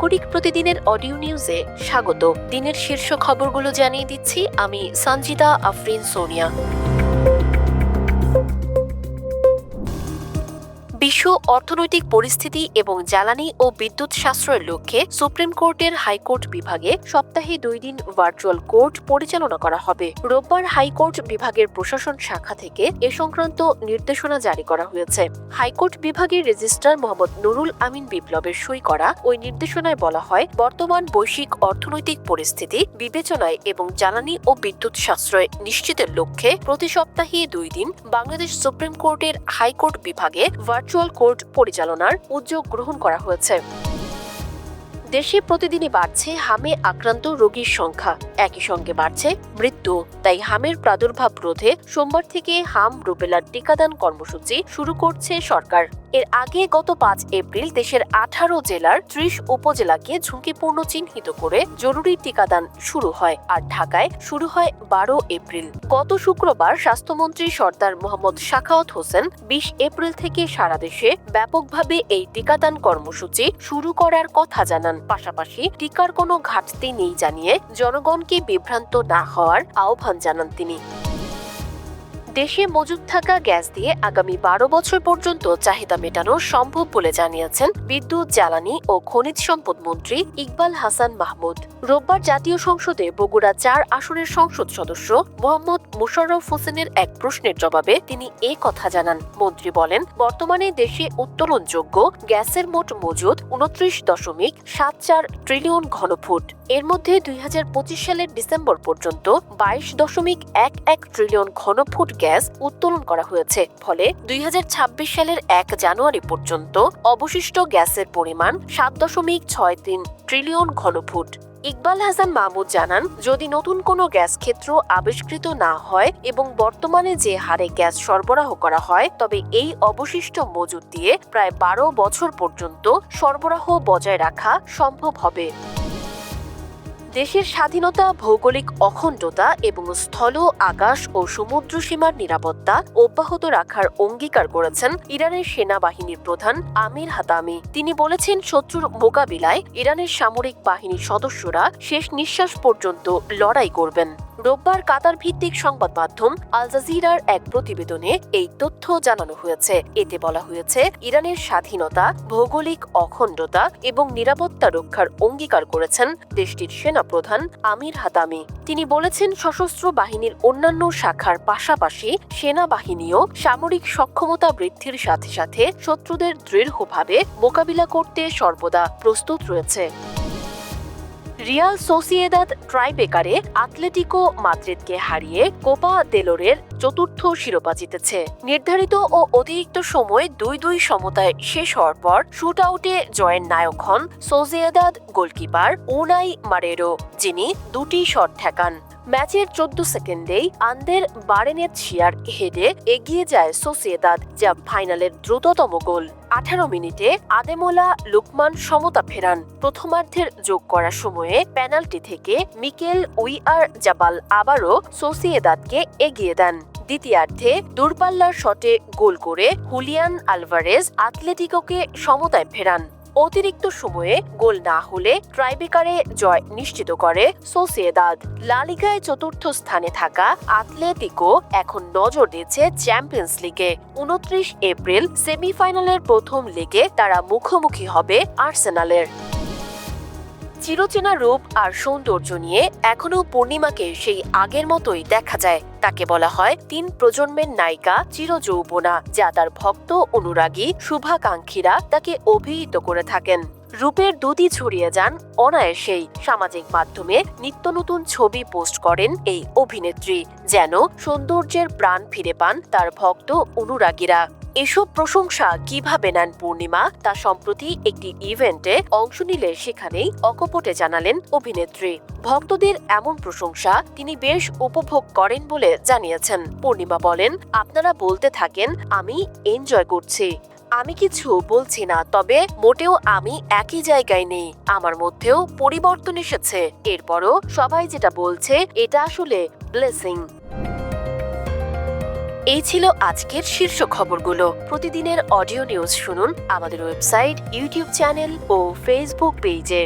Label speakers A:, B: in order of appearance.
A: নাগরিক প্রতিদিনের অডিও নিউজে স্বাগত। দিনের শীর্ষ খবরগুলো জানিয়ে দিচ্ছি আমি সঞ্জিদা আফরিন সোনিয়া। বিশ্ব অর্থনৈতিক পরিস্থিতি এবং জ্বালানি ও বিদ্যুৎ সাশ্রয়ের লক্ষ্যে সুপ্রিম কোর্টের হাইকোর্ট বিভাগে সপ্তাহে 2 দিন ভার্চুয়াল কোর্ট পরিচালনা করা হবে। রোববার হাইকোর্ট বিভাগের প্রশাসন শাখা থেকে এ সংক্রান্ত নির্দেশনা জারি করা হয়েছে। হাইকোর্ট বিভাগের রেজিস্ট্রার মোহাম্মদ নুরুল আমিন বিপ্লবের সই করা ওই নির্দেশনায় বলা হয়, বর্তমান বৈশ্বিক অর্থনৈতিক পরিস্থিতি বিবেচনায় এবং জ্বালানি ও বিদ্যুৎ সাশ্রয় নিশ্চিতের লক্ষ্যে প্রতি সপ্তাহে 2 দিন বাংলাদেশ সুপ্রিম কোর্টের হাইকোর্ট বিভাগে ভার্চুয়াল কোর্ট পরিচালনার উদ্যোগ গ্রহণ করা হয়েছে। দেশে প্রতিদিনই বাড়ছে হামে আক্রান্ত রোগীর সংখ্যা, একই সঙ্গে বাড়ছে মৃত্যু। তাই হামের প্রাদুর্ভাব রোধে সোমবার থেকে হাম রুবেলার টিকাদান কর্মসূচি শুরু করছে সরকার। এর আগে গত 5 এপ্রিল দেশের 18 জেলার 30 উপজেলাকে ঝুঁকিপূর্ণ চিহ্নিত করে জরুরি টিকাদান শুরু হয়, আর ঢাকায় শুরু হয় 12 এপ্রিল। গত শুক্রবার স্বাস্থ্যমন্ত্রী সর্দার মোহাম্মদ সাখাওয়াত হোসেন 20 এপ্রিল থেকে সারা দেশে ব্যাপকভাবে এই টিকাদান কর্মসূচি শুরু করার কথা জানান। পাশাপাশি টিকার কোনো ঘাটতি নেই জানিয়ে জনগণকে বিভ্রান্ত না হওয়ার আহ্বান জানান তিনি। দেশে মজুদ থাকা গ্যাস দিয়ে আগামী 12 বছর পর্যন্ত চাহিদা মেটানো সম্ভব বলে জানিয়েছেন বিদ্যুৎ, জ্বালানি ও খনিজ সম্পদ মন্ত্রী ইকবাল হাসান মাহমুদ। রোববার জাতীয় সংসদে বগুড়া 4 আসনের সংসদ সদস্য মোহাম্মদ মুশাররফ হোসেনের এক প্রশ্নের জবাবে তিনি এ কথা জানান। মন্ত্রী বলেন, বর্তমানে দেশে উত্তোলনযোগ্য গ্যাসের মোট মজুদ 29.74 ট্রিলিয়ন ঘনফুট। এর মধ্যে 2025 সালের ডিসেম্বর পর্যন্ত 22.11 ট্রিলিয়ন ঘনফুট গ্যাস উত্তোলন করা হয়েছে। ফলে 2026 সালের 1 জানুয়ারি পর্যন্ত অবশিষ্ট গ্যাসের পরিমাণ 7.63 ট্রিলিয়ন ঘনফুট। ইকবাল হাসান মাহমুদ জানান, যদি নতুন কোনো গ্যাস ক্ষেত্র আবিষ্কৃত না হয় এবং বর্তমানে যে হারে গ্যাস সরবরাহ করা হয়, তবে এই অবশিষ্ট মজুদ দিয়ে প্রায় 12 বছর পর্যন্ত সরবরাহ বজায় রাখা সম্ভব হবে। দেশের স্বাধীনতা, ভৌগোলিক অখণ্ডতা এবং স্থল, আকাশ ও সমুদ্র সীমার নিরাপত্তা অব্যাহত রাখার অঙ্গীকার করেছেন ইরানের সেনাবাহিনীর প্রধান আমির হাতামি। তিনি বলেছেন, শত্রুর মোকাবিলায় ইরানের সামরিক বাহিনীর সদস্যরা শেষ নিঃশ্বাস পর্যন্ত লড়াই করবেন। রোববার কাতার ভিত্তিক সংবাদ মাধ্যম আল জাজিরার এক প্রতিবেদনে এই তথ্য জানানো হয়েছে। এতে বলা হয়েছে, ইরানের স্বাধীনতা, ভৌগোলিক অখণ্ডতা এবং নিরাপত্তা রক্ষার অঙ্গীকার করেছেন দেশটির সেনাপ্রধান আমির হাতামি। তিনি বলেছেন, সশস্ত্র বাহিনীর অন্যান্য শাখার পাশাপাশি সেনাবাহিনীও সামরিক সক্ষমতা বৃদ্ধির সাথে সাথে শত্রুদের দৃঢ়ভাবে মোকাবিলা করতে সর্বদা প্রস্তুত রয়েছে। রিয়াল সোসিয়েদাদ ট্রাইবেকারে আতলেটিকো মাদ্রিদকে হারিয়ে কোপা দেলোরের 4র্থ শিরোপা জিতেছে। নির্ধারিত ও অতিরিক্ত সময় 2-2 সমতায় শেষ হওয়ার পর শুট আউটে জয়ের নায়ক হন সোসিয়েদাদ গোলকিপার উনাই মারেরো, যিনি 2টি শট ঠেকান। ম্যাচের 14 সেকেন্ডেই আন্দের বারেনেতশিয়ার হেডে এগিয়ে যায় সোসিয়েদাদ, যা ফাইনালের দ্রুততম গোল। 18 মিনিটে আদেমোলা লুকমান সমতা ফেরান। প্রথমার্ধের যোগ করার সময়ে পেনাল্টি থেকে মিকেল উইয়ার জাবাল আবারও সোসিয়েদাদকে এগিয়ে দেন। দ্বিতীয়ার্ধে দূরপাল্লার শটে গোল করে হুলিয়ান আলভারেজ আতলেটিকোকে সমতায় ফেরান। অতিরিক্ত সময়ে গোল না হলে ট্রাইবেকারে জয় নিশ্চিত করে সোসিয়েদাদ। লা লিগায় 4র্থ স্থানে থাকা আতলেটিকো এখন নজর দিচ্ছে চ্যাম্পিয়ন্স লিগে। 29 এপ্রিল সেমিফাইনালের প্রথম লেগে তারা মুখোমুখি হবে আর্সেনালের। চিরচেনা রূপ আর সৌন্দর্য নিয়ে এখনো পূর্ণিমাকে সেই আগের মতোই দেখা যায়। তাকে বলা হয় 3 প্রজন্মের নায়িকা, চিরযৌবনা, যা তার ভক্ত, অনুরাগী, শুভাকাঙ্ক্ষীরা তাকে অভিহিত করে থাকেন। রূপের দুধি ছড়িয়ে যান অনায়াসেই। সামাজিক মাধ্যমে নিত্য নতুন ছবি পোস্ট করেন এই অভিনেত্রী, যেন সৌন্দর্যের প্রাণ ফিরে পান তার ভক্ত, অনুরাগীরা। এসব প্রশংসা কিভাবে নেন পূর্ণিমা, তা সম্প্রতি একটি ইভেন্টে অংশ নিলে সেখানেই অকপটে জানালেন অভিনেত্রী। ভক্তদের এমন প্রশংসা তিনি বেশ উপভোগ করেন বলে জানিয়েছেন। পূর্ণিমা বলেন, আপনারা বলতে থাকেন, আমি এনজয় করছি। আমি কিছু বলছি না, তবে মোটেও আমি একই জায়গায় নেই। আমার মধ্যেও পরিবর্তন এসেছে। এরপরও সবাই যেটা বলছে, এটা আসলে ব্লেসিং। এই ছিল আজকের শীর্ষ খবরগুলো। প্রতিদিনের অডিও নিউজ শুনুন আমাদের ওয়েবসাইট, ইউটিউব চ্যানেল ও ফেসবুক পেজে।